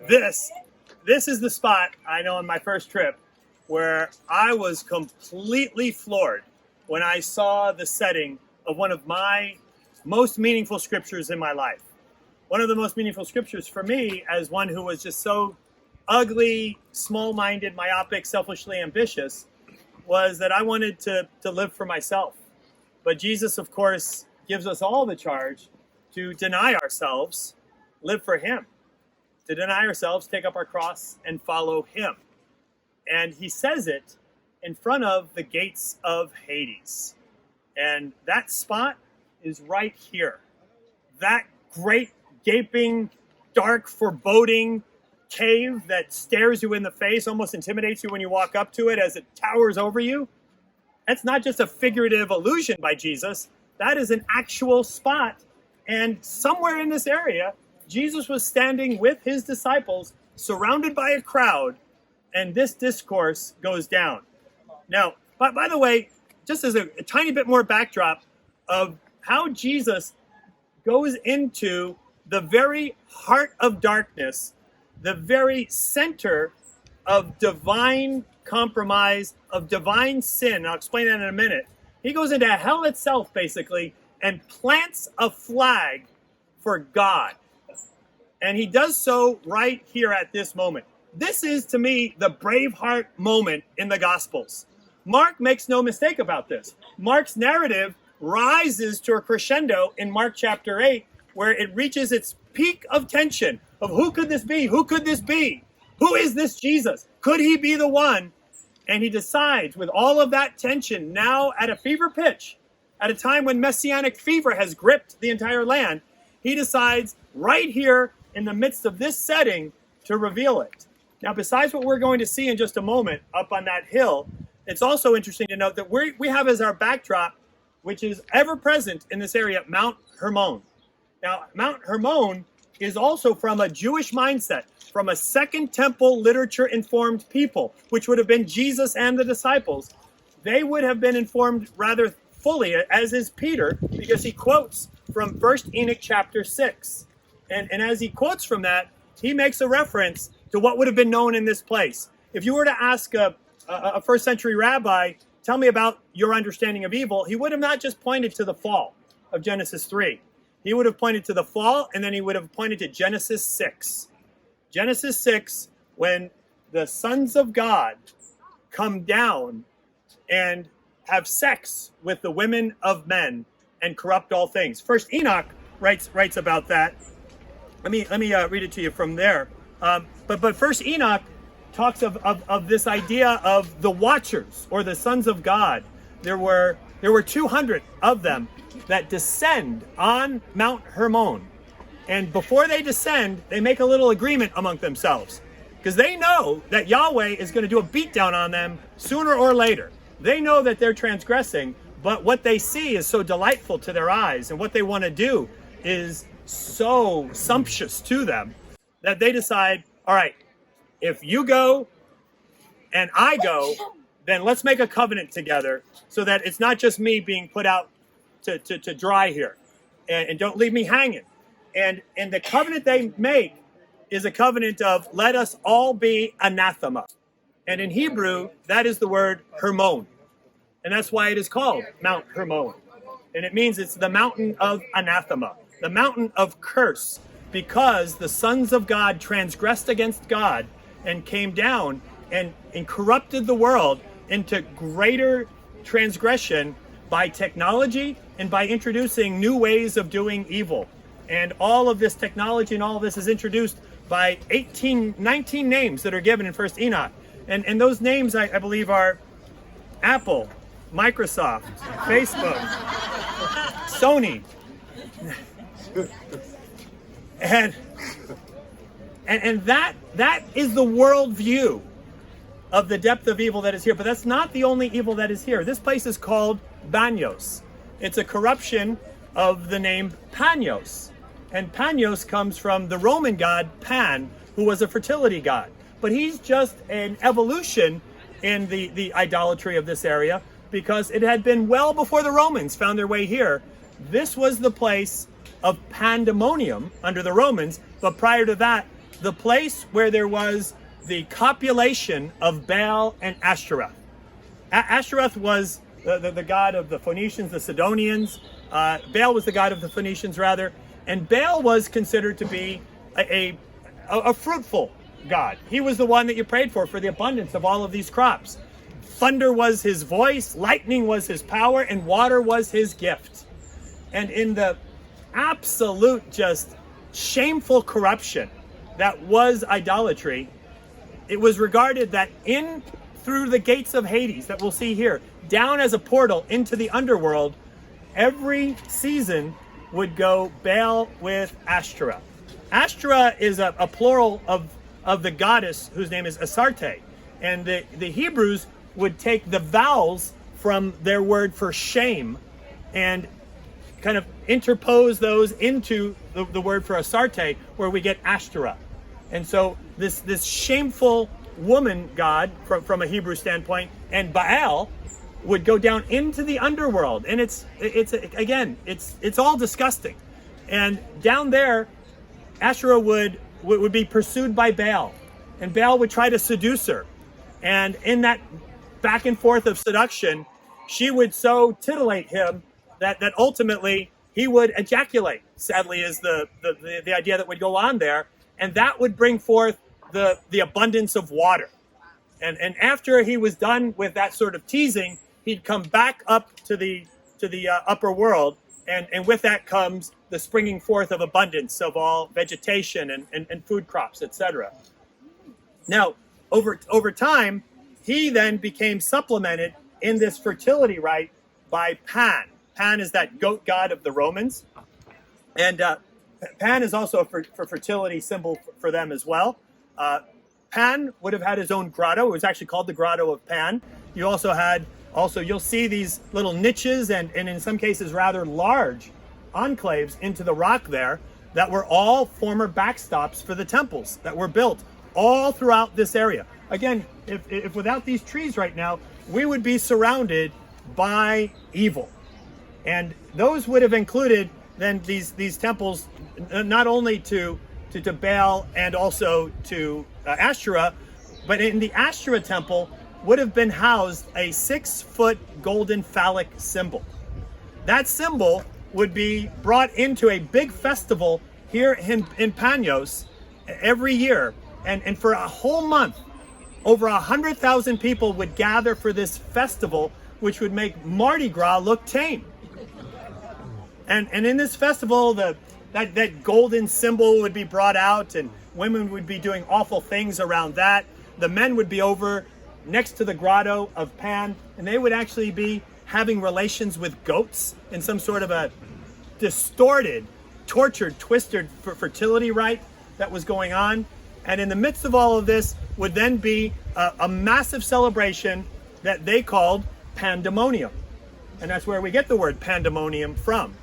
This is the spot, I know, on my first trip where I was completely floored when I saw the setting of one of my most meaningful scriptures in my life. One of the most meaningful scriptures for me, as one who was just so ugly, small-minded, myopic, selfishly ambitious, was that I wanted to live for myself. But Jesus, of course, gives us all the charge to deny ourselves, live for him. To deny ourselves, take up our cross, and follow him. And he says it in front of the gates of Hades. And that spot is right here. That great, gaping, dark, foreboding cave that stares you in the face, almost intimidates you when you walk up to it as it towers over you. That's not just a figurative illusion by Jesus. That is an actual spot. And somewhere in this area, Jesus was standing with his disciples, surrounded by a crowd, and this discourse goes down. Now, by the way, just as a tiny bit more backdrop of how Jesus goes into the very heart of darkness, the very center of divine compromise, of divine sin. I'll explain that in a minute. He goes into hell itself, basically, and plants a flag for God. And he does so right here at this moment. This is, to me, the Braveheart moment in the Gospels. Mark makes no mistake about this. Mark's narrative rises to a crescendo in Mark chapter 8, where it reaches its peak of tension of who could this be? Who could this be? Who is this Jesus? Could he be the one? And he decides, with all of that tension now at a fever pitch, at a time when messianic fever has gripped the entire land, he decides right here in the midst of this setting to reveal it. Now, besides what we're going to see in just a moment up on that hill, it's also interesting to note that we have as our backdrop, which is ever present in this area, Mount Hermon. Now, Mount Hermon is also from a Jewish mindset, from a Second Temple literature-informed people, which would have been Jesus and the disciples. They would have been informed rather fully, as is Peter, because he quotes from 1 Enoch chapter 6. And as he quotes from that, he makes a reference to what would have been known in this place. If you were to ask a first century rabbi, tell me about your understanding of evil, he would have not just pointed to the fall of Genesis 3. He would have pointed to the fall, and then he would have pointed to Genesis 6. Genesis 6, when the sons of God come down and have sex with the women of men and corrupt all things. First Enoch writes about that. Let me read it to you from there. But first Enoch talks of this idea of the watchers, or the sons of God. There were 200 of them that descend on Mount Hermon. And before they descend, they make a little agreement among themselves, because they know that Yahweh is going to do a beatdown on them sooner or later. They know that they're transgressing, but what they see is so delightful to their eyes, and what they want to do is so sumptuous to them, that they decide, all right, if you go and I go, then let's make a covenant together so that it's not just me being put out to dry here, and don't leave me hanging. And the covenant they make is a covenant of let us all be anathema. And in Hebrew, that is the word Hermon. And that's why it is called Mount Hermon. And it means it's the mountain of anathema, the mountain of curse, because the sons of God transgressed against God and came down and corrupted the world into greater transgression by technology and by introducing new ways of doing evil. And all of this technology and all of this is introduced by 19 names that are given in First Enoch. And those names, I believe, are Apple, Microsoft, Facebook, Sony. And that is the worldview of the depth of evil that is here. But that's not the only evil that is here. This place is called Banyos. It's a corruption of the name Panios. And Panios comes from the Roman god Pan, who was a fertility god. But he's just an evolution in the idolatry of this area, because it had been well before the Romans found their way here. This was the place of pandemonium under the Romans, but prior to that, the place where there was the copulation of Baal and Ashtoreth. Ashtoreth was the god of the Phoenicians, the Sidonians. Baal was the god of the Phoenicians, rather. And Baal was considered to be a fruitful god. He was the one that you prayed for the abundance of all of these crops. Thunder was his voice, lightning was his power, and water was his gift. And in the absolute just shameful corruption that was idolatry, it was regarded that in through the gates of Hades that we'll see here, down as a portal into the underworld, every season would go Baal with Ashtoreth. Ashtoreth is a plural of the goddess whose name is Astarte. And the Hebrews would take the vowels from their word for shame and kind of interpose those into the word for Astarte, where we get Ashtoreth. And so this shameful woman god from a Hebrew standpoint, and Baal would go down into the underworld, and it's all disgusting. And down there, Asherah would be pursued by Baal, and Baal would try to seduce her. And in that back and forth of seduction, she would so titillate him that ultimately he would ejaculate, sadly, is the idea that would go on there. And that would bring forth the abundance of water. And after he was done with that sort of teasing, he'd come back up to the upper world. And with that comes the springing forth of abundance of all vegetation and food crops, etc. Now, over time, he then became supplemented in this fertility rite by Pan. Pan is that goat god of the Romans. And Pan is also for fertility symbol for them as well. Pan would have had his own grotto. It was actually called the Grotto of Pan. You also had, you'll see these little niches and in some cases rather large enclaves into the rock there that were all former backstops for the temples that were built all throughout this area. Again, if without these trees right now, we would be surrounded by evil. And those would have included then these temples, not only to Baal and also to Ashtoreth, but in the Ashtoreth temple would have been housed a 6-foot golden phallic symbol. That symbol would be brought into a big festival here in Panos every year. And for a whole month, over 100,000 people would gather for this festival, which would make Mardi Gras look tame. And in this festival, that golden symbol would be brought out, and women would be doing awful things around that. The men would be over next to the grotto of Pan, and they would actually be having relations with goats in some sort of a distorted, tortured, twisted fertility rite that was going on. And in the midst of all of this would then be a massive celebration that they called pandemonium. And that's where we get the word pandemonium from.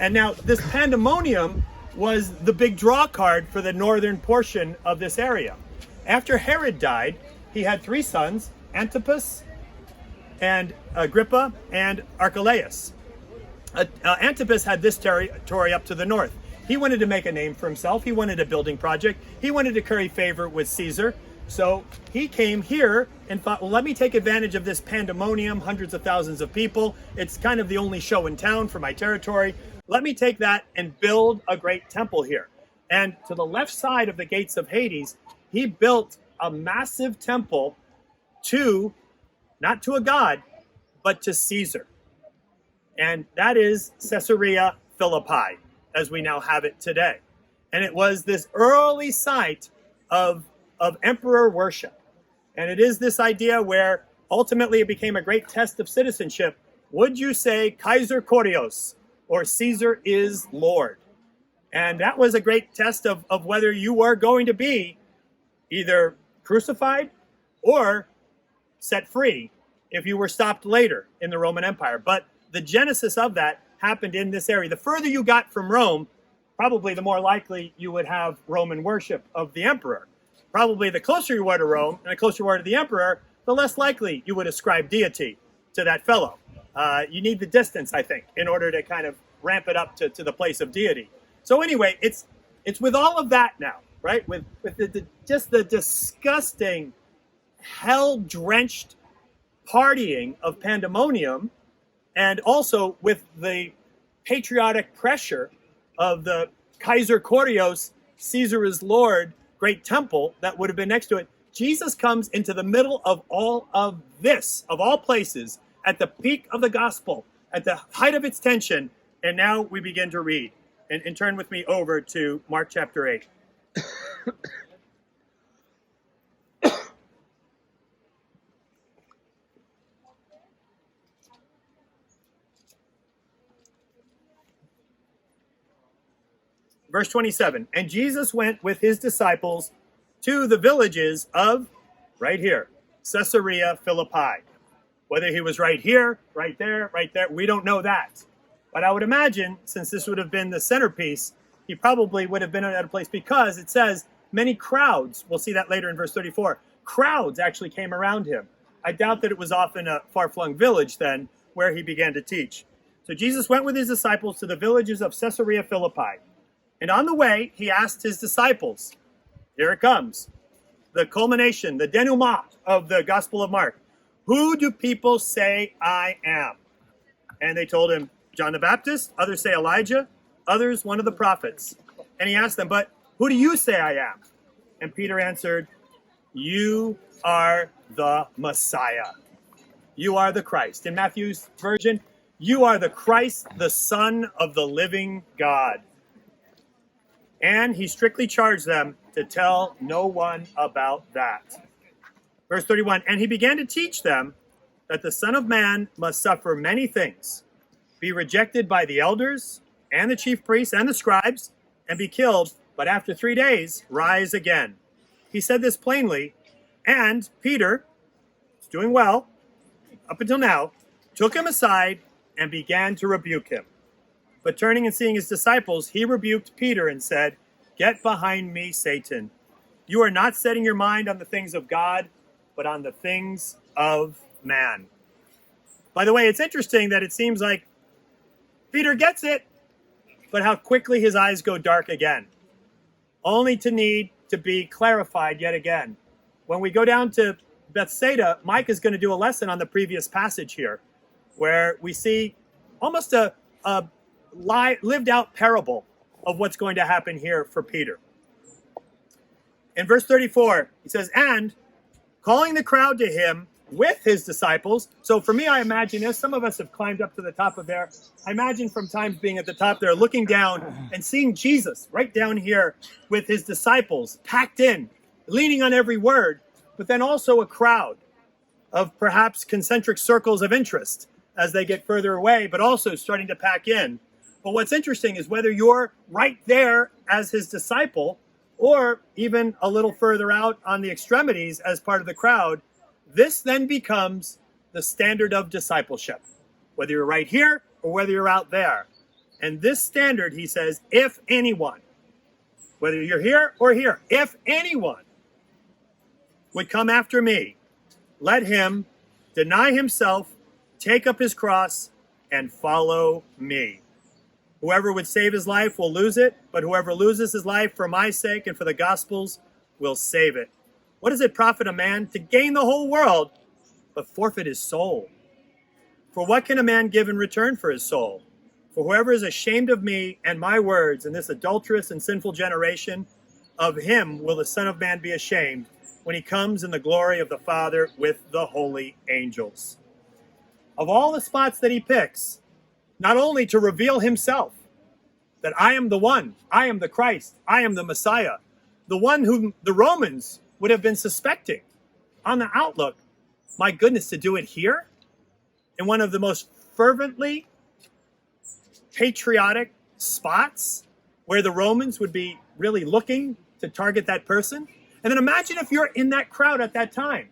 And now this pandemonium was the big draw card for the northern portion of this area. After Herod died, he had 3 sons, Antipas and Agrippa and Archelaus. Antipas had this territory up to the north. He wanted to make a name for himself. He wanted a building project. He wanted to curry favor with Caesar. So he came here and thought, well, let me take advantage of this pandemonium, hundreds of thousands of people. It's kind of the only show in town for my territory. Let me take that and build a great temple here. And to the left side of the gates of Hades, he built a massive temple not to a god, but to Caesar. And that is Caesarea Philippi, as we now have it today. And it was this early site of emperor worship. And it is this idea where ultimately it became a great test of citizenship. Would you say Kaiser Kyrios, or Caesar is Lord? And that was a great test of whether you were going to be either crucified or set free if you were stopped later in the Roman Empire. But the genesis of that happened in this area. The further you got from Rome, probably the more likely you would have Roman worship of the emperor. Probably the closer you were to Rome and the closer you were to the emperor, the less likely you would ascribe deity to that fellow. You need the distance, I think, in order to kind of ramp it up to the place of deity. So anyway, it's with all of that now, right? With just the disgusting, hell-drenched partying of pandemonium, and also with the patriotic pressure of the Kaiser Kyrios, Caesar is Lord, great temple that would have been next to it. Jesus comes into the middle of all of this, of all places, at the peak of the gospel, at the height of its tension, and now we begin to read. And turn with me over to Mark chapter 8. Verse 27, and Jesus went with his disciples to the villages of, right here, Caesarea Philippi. Whether he was right here, right there, we don't know that. But I would imagine, since this would have been the centerpiece, he probably would have been at a place, because it says many crowds, we'll see that later in verse 34, crowds actually came around him. I doubt that it was off in a far-flung village then where he began to teach. So Jesus went with his disciples to the villages of Caesarea Philippi. And on the way, he asked his disciples, here it comes, the culmination, the denouement of the Gospel of Mark. Who do people say I am? And they told him, John the Baptist, others say Elijah, others one of the prophets. And he asked them, but who do you say I am? And Peter answered, you are the Messiah. You are the Christ. In Matthew's version, you are the Christ, the Son of the living God. And he strictly charged them to tell no one about that. Verse 31, and he began to teach them that the Son of Man must suffer many things, be rejected by the elders and the chief priests and the scribes, and be killed, but after 3 days rise again. He said this plainly, and Peter, who's doing well up until now, took him aside and began to rebuke him. But turning and seeing his disciples, he rebuked Peter and said, get behind me, Satan. You are not setting your mind on the things of God, but on the things of man. By the way, it's interesting that it seems like Peter gets it, but how quickly his eyes go dark again, only to need to be clarified yet again. When we go down to Bethsaida, Mike is going to do a lesson on the previous passage here, where we see almost a lived out parable of what's going to happen here for Peter. In verse 34, he says, and calling the crowd to him with his disciples. So for me, I imagine this. Some of us have climbed up to the top of there. I imagine from times being at the top there, looking down and seeing Jesus right down here with his disciples packed in, leaning on every word, but then also a crowd of perhaps concentric circles of interest as they get further away, but also starting to pack in. But what's interesting is whether you're right there as his disciple or even a little further out on the extremities as part of the crowd, this then becomes the standard of discipleship, whether you're right here or whether you're out there. And this standard, he says, if anyone, whether you're here or here, if anyone would come after me, let him deny himself, take up his cross, and follow me. Whoever would save his life will lose it, but whoever loses his life for my sake and for the gospel's will save it. What does it profit a man to gain the whole world, but forfeit his soul? For what can a man give in return for his soul? For whoever is ashamed of me and my words in this adulterous and sinful generation, of him will the Son of Man be ashamed when he comes in the glory of the Father with the holy angels. Of all the spots that he picks, not only to reveal himself, that I am the one, I am the Christ, I am the Messiah, the one whom the Romans would have been suspecting on the outlook. My goodness, to do it here in one of the most fervently patriotic spots where the Romans would be really looking to target that person. And then imagine if you're in that crowd at that time.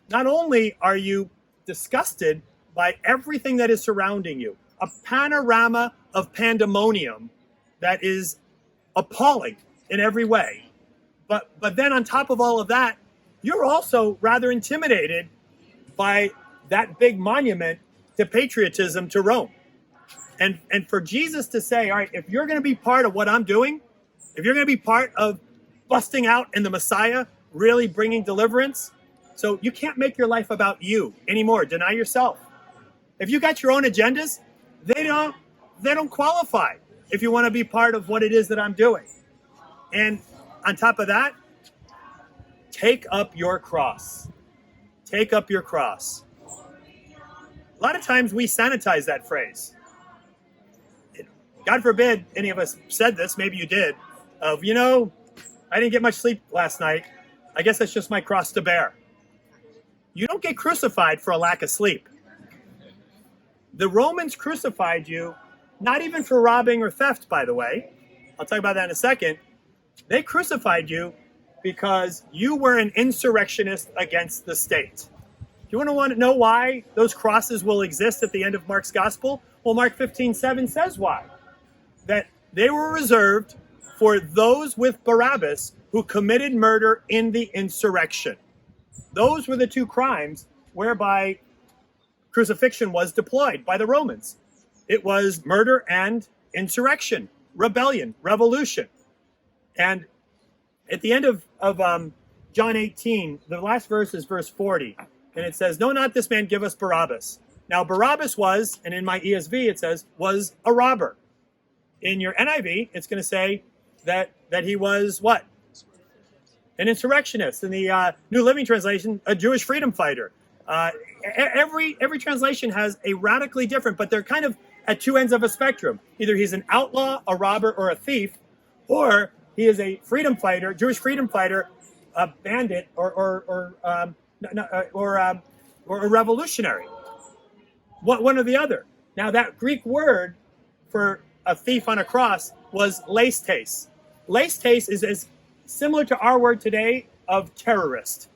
Not only are you disgusted by everything that is surrounding you, a panorama of pandemonium that is appalling in every way. But then on top of all of that, you're also rather intimidated by that big monument to patriotism to Rome. And for Jesus to say, all right, if you're going to be part of what I'm doing, if you're going to be part of busting out and the Messiah really bringing deliverance. So you can't make your life about you anymore. Deny yourself. If you got your own agendas, they don't qualify if you want to be part of what it is that I'm doing. And on top of that, take up your cross. Take up your cross. A lot of times we sanitize that phrase. God forbid any of us said this, maybe you did, of, I didn't get much sleep last night. I guess that's just my cross to bear. You don't get crucified for a lack of sleep. The Romans crucified you, not even for robbing or theft, by the way. I'll talk about that in a second. They crucified you because you were an insurrectionist against the state. Do you want to know why those crosses will exist at the end of Mark's gospel? Well, Mark 15:7 says why. That they were reserved for those with Barabbas who committed murder in the insurrection. Those were the two crimes whereby crucifixion was deployed by the Romans. It was murder and insurrection, rebellion, revolution. And at the end of John 18, the last verse is verse 40. And it says, "No, not this man, give us Barabbas." Now, Barabbas was, and in my ESV it says, was a robber. In your NIV, it's going to say that he was what? An insurrectionist. In the New Living Translation, a Jewish freedom fighter. Every translation has a radically different, but they're kind of at two ends of a spectrum. Either he's an outlaw, a robber, or a thief, or he is a freedom fighter, Jewish freedom fighter, a bandit, or a revolutionary. One or the other. Now, that Greek word for a thief on a cross was leistes. Leistes is as similar to our word today of terrorist.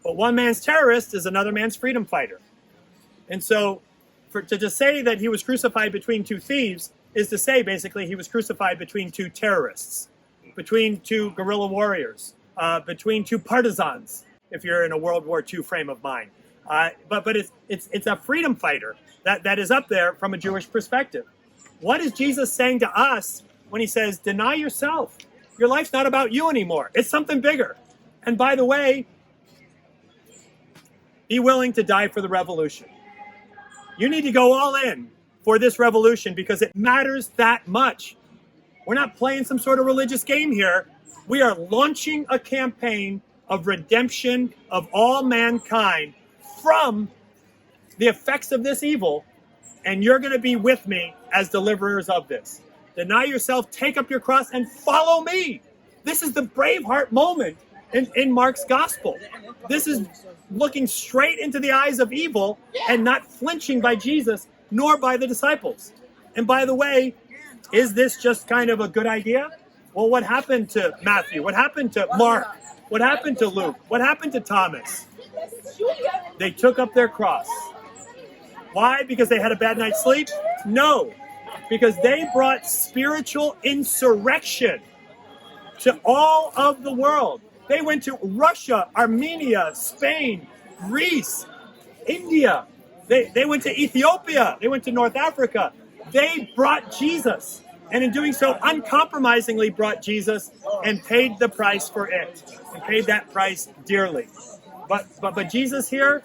But one man's terrorist is another man's freedom fighter. And so to say that he was crucified between two thieves is to say basically he was crucified between two terrorists, between two guerrilla warriors, between two partisans, if you're in a World War II frame of mind. But it's a freedom fighter that is up there from a Jewish perspective. What is Jesus saying to us when he says, deny yourself? Your life's not about you anymore. It's something bigger. And by the way, be willing to die for the revolution. You need to go all in for this revolution because it matters that much. We're not playing some sort of religious game here. We are launching a campaign of redemption of all mankind from the effects of this evil, and you're going to be with me as deliverers of this. Deny yourself, take up your cross, and follow me. This is the Braveheart moment in Mark's gospel. This is looking straight into the eyes of evil and not flinching by Jesus nor by the disciples. And by the way, is this just kind of a good idea? Well, what happened to Matthew? What happened to Mark? What happened to Luke? What happened to Thomas? They took up their cross. Why? Because they had a bad night's sleep? No, because they brought spiritual insurrection to all of the world. They went to Russia, Armenia, Spain, Greece, India. They went to Ethiopia. They went to North Africa. They brought Jesus. And in doing so, uncompromisingly brought Jesus and paid the price for it. And paid that price dearly. But Jesus here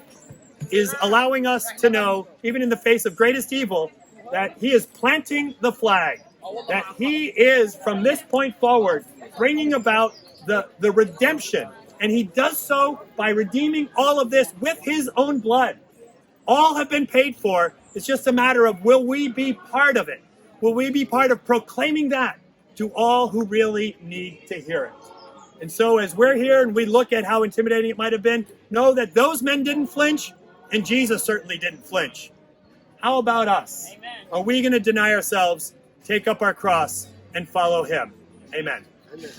is allowing us to know, even in the face of greatest evil, that he is planting the flag. That he is, from this point forward, bringing about the redemption. And he does so by redeeming all of this with his own blood. All have been paid for. It's just a matter of, will we be part of it? Will we be part of proclaiming that to all who really need to hear it? And so as we're here and we look at how intimidating it might have been, know that those men didn't flinch, and Jesus certainly didn't flinch. How about us? Amen. Are we going to deny ourselves, take up our cross, and follow him? Amen. Amen.